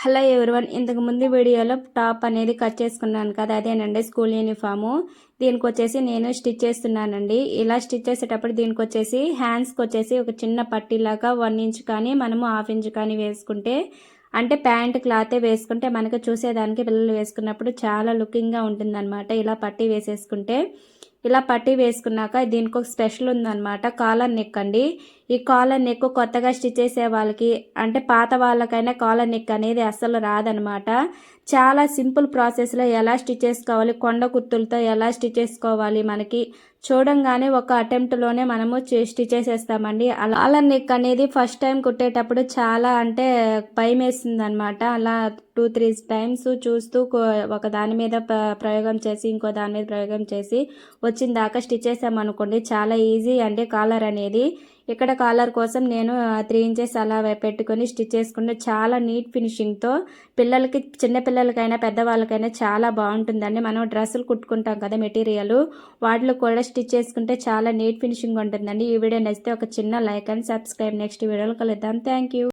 Hello everyone, ఇంతకు ముందు వీడియోలో టాప్ అనేది కట్ చేసుకున్నాను కదా, అదేనండి స్కూల్ యూనిఫాము. దీనికి వచ్చేసి నేను స్టిచ్ చేస్తున్నానండి. ఇలా స్టిచ్ చేసేటప్పుడు దీనికి వచ్చేసి హ్యాండ్స్కి వచ్చేసి ఒక చిన్న పట్టీలాగా 1 ఇంచ్ కానీ మనము 1/2 ఇంచ్ కానీ వేసుకుంటే, అంటే ప్యాంట్ క్లాతే వేసుకుంటే మనకు చూసేదానికి పిల్లలు వేసుకున్నప్పుడు చాలా లుకింగ్గా ఉంటుందన్నమాట. ఇలా పట్టీ వేసేసుకుంటే, ఇలా పట్టీ వేసుకున్నాక దీనికి ఒక స్పెషల్ ఉందన్నమాట, కాలర్ నెక్ అండి. ఈ కాలర్ నెక్ కొత్తగా స్టిచ్ చేసే వాళ్ళకి, అంటే పాత వాళ్ళకైనా కాలర్ నెక్ అనేది అస్సలు రాదనమాట. చాలా సింపుల్ ప్రాసెస్లో ఎలా స్టిచ్ చేసుకోవాలి, కొండ కుర్తులతో ఎలా స్టిచ్ చేసుకోవాలి, మనకి చూడంగానే ఒక అటెంప్ట్లోనే మనము స్టిచ్ చేసేస్తామండి. అలా నెక్ అనేది ఫస్ట్ టైం కుట్టేటప్పుడు చాలా అంటే భయం వేస్తుంది అనమాట. అలా 2-3 టైమ్స్ చూస్తూ ఒక దాని మీద ప్రయోగం చేసి ఇంకో దాని మీద ప్రయోగం చేసి వచ్చిన దాకా స్టిచ్ చేసామనుకోండి, చాలా ఈజీ అండి కాలర్ అనేది. ఇక్కడ కాలర్ కోసం నేను 3 ఇంచెస్ అలా పెట్టుకొని స్టిచ్ చేసుకుంటే చాలా నీట్ ఫినిషింగ్తో పిల్లలకి, చిన్న పిల్లలకైనా పెద్దవాళ్ళకైనా చాలా బాగుంటుందండి. మనం డ్రెస్సులు కుట్టుకుంటాం కదా మెటీరియల్, వాటిలో కూడా స్టిచ్ చేసుకుంటే చాలా నీట్ ఫినిషింగ్ ఉంటుందండి. ఈ వీడియో నచ్చితే ఒక చిన్న లైక్ అండ్ సబ్స్క్రైబ్. నెక్స్ట్ వీడియోలో కలుద్దాం. Thank you.